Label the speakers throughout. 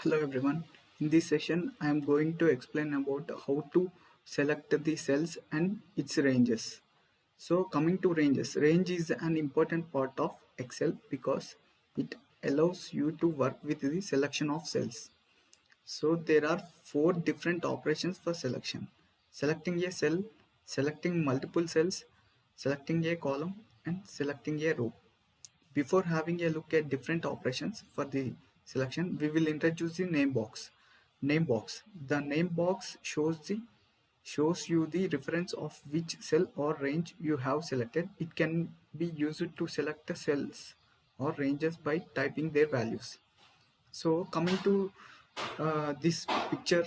Speaker 1: Hello everyone. In this session, I am going to explain about how to select the cells and its ranges. So coming to ranges, range is an important part of Excel because it allows you to work with the selection of cells. So there are four different operations for selection. Selecting a cell, selecting multiple cells, selecting a column and selecting a row. Before having a look at different operations for the selection, we will introduce the name box. Name box. The name box shows you the reference of which cell or range you have selected. It can be used to select the cells or ranges by typing their values. So coming to this picture,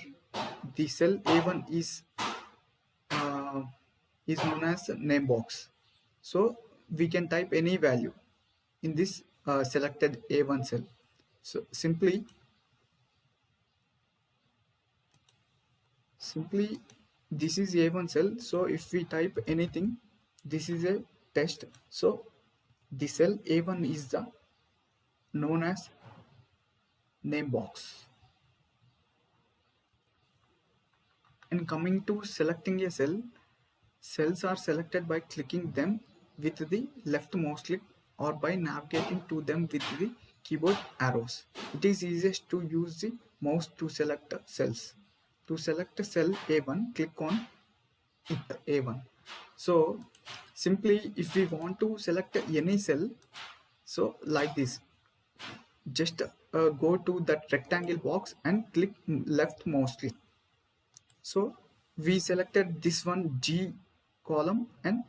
Speaker 1: the cell A1 uh, is known as name box. So we can type any value in this selected A1 cell. So simply this is A1 cell. So if we type anything, this is a test. So the cell A1 is the known as name box. And coming to selecting a cell, cells are selected by clicking them with the left mouse click or by navigating to them with the keyboard arrows. It is easiest to use the mouse to select cells. To select cell A1, click on it A1. So simply if we want to select any cell, so like this, just go to that rectangle box and click left mouse click. So we selected this one G column and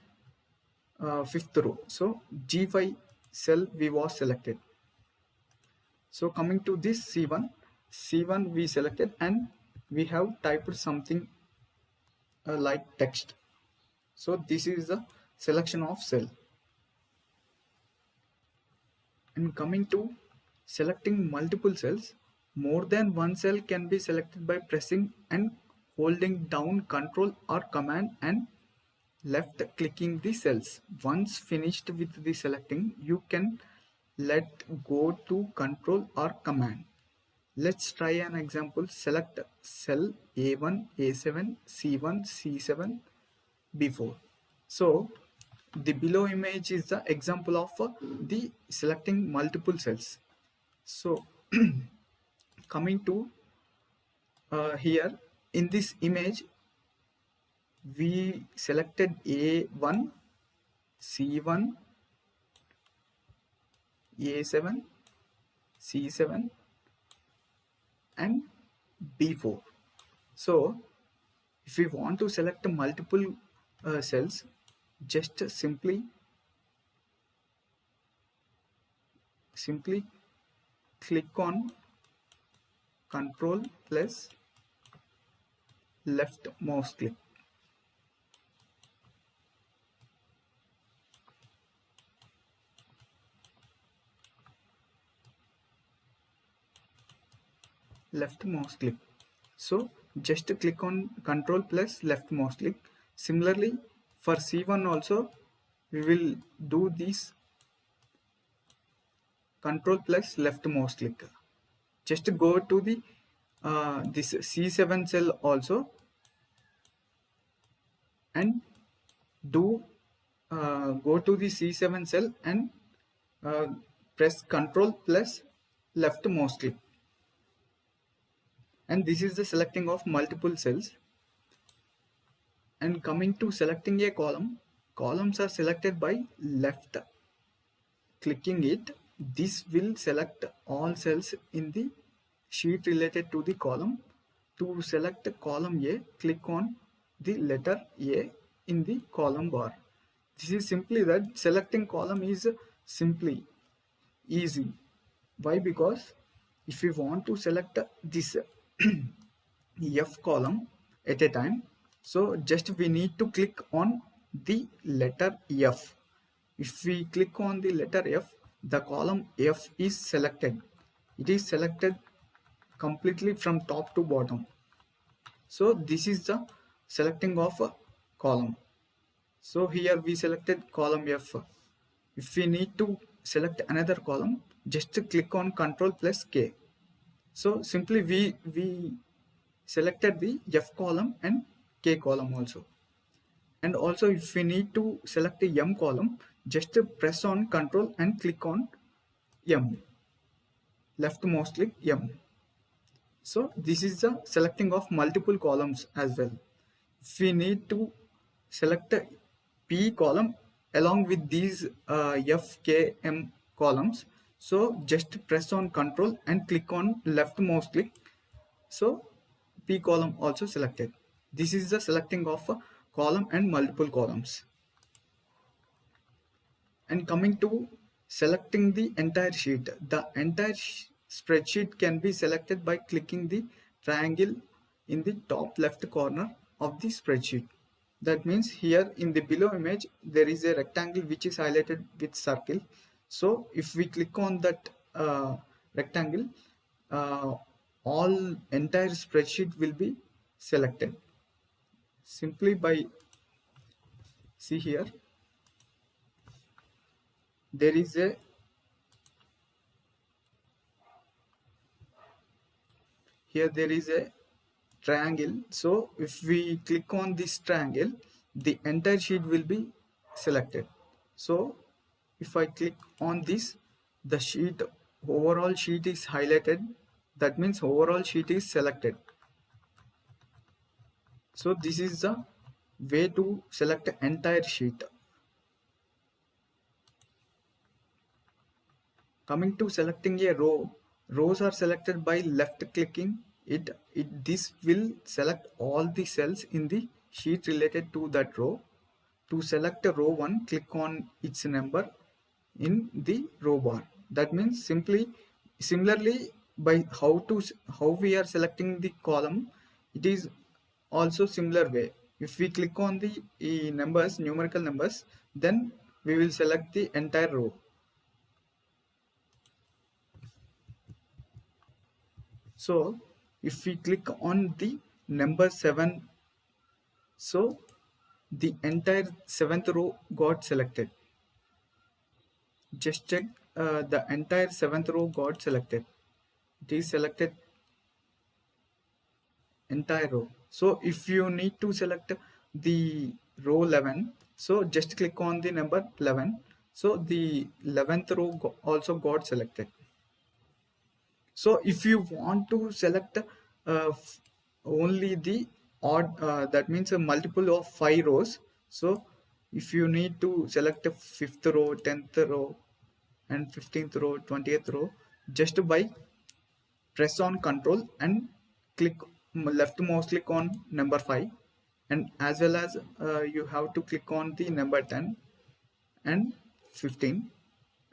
Speaker 1: fifth row. So G5 cell we was selected. So coming to this C1 we selected and we have typed something like text. So this is the selection of cell. And coming to selecting multiple cells, more than one cell can be selected by pressing and holding down Control or Command and left clicking the cells. Once finished with the selecting, you can let go to Control or Command. Let's try an example. Select cell A1, A7, C1, C7, B4. So the below image is the example of the selecting multiple cells. So coming to here in this image, we selected A1, C1, A7, C7 and B4. So if we want to select multiple cells, just simply click on Control plus left mouse click. Left mouse click. So just click on Control plus left mouse click. Similarly for C1 also we will do this Control plus left mouse click. Just go to the this C7 cell also and do go to the C7 cell and press Control plus left mouse click. And this is the selecting of multiple cells. And coming to selecting a column, columns are selected by left clicking it. This will select all cells in the sheet related to the column. To select column A, click on the letter A in the column bar. This is simply that selecting column is simply easy. Why? Because if we want to select this F column at a time, so just we need to click on the letter F. If we click on the letter F, the column F is selected. It is selected completely from top to bottom. So this is the selecting of a column. So here we selected column F. If we need to select another column, just click on Control plus K. So simply we selected the F column and K column also. And also if we need to select the M column, just press on Control and click on M, left mouse click M. So this is the selecting of multiple columns as well. If we need to select a P column along with these F, K, M columns, so just press on Control and click on left mouse click. So P column also selected. This is the selecting of a column and multiple columns. And coming to selecting the entire sheet, the entire spreadsheet can be selected by clicking the triangle in the top left corner of the spreadsheet. That means here in the below image there is a rectangle which is highlighted with circle. So if we click on that rectangle, uh, all entire spreadsheet will be selected simply by, see here, there is a here there is a triangle. So if we click on this triangle, the entire sheet will be selected. So if I click on this, the sheet, overall sheet is highlighted. That means overall sheet is selected. So this is the way to select the entire sheet. Coming to selecting a row, rows are selected by left clicking it. This will select all the cells in the sheet related to that row. To select a row 1, click on its number in the row bar. That means similarly by how we are selecting the column, it is also similar way. If we click on the numbers, numerical numbers, then we will select the entire row. So if we click on the number 7, so the entire 7th row got selected. Just check, the entire 7th row got selected. It is selected entire row. So if you need to select the row 11, so just click on the number 11. So the 11th row also got selected. So if you want to select only the odd, that means a multiple of 5 rows. So if you need to select a 5th row, 10th row and 15th row, 20th row, just by press on Control and click left mouse click on number 5, and as well as you have to click on the number 10 and 15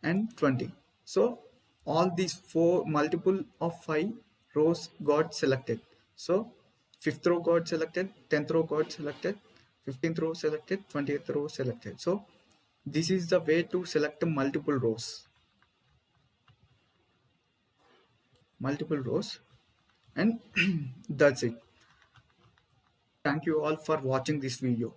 Speaker 1: and 20. So all these four multiple of 5 rows got selected. So 5th row got selected, 10th row got selected, 15th row selected, 20th row selected. So this is the way to select multiple rows, and that's it. Thank you all for watching this video.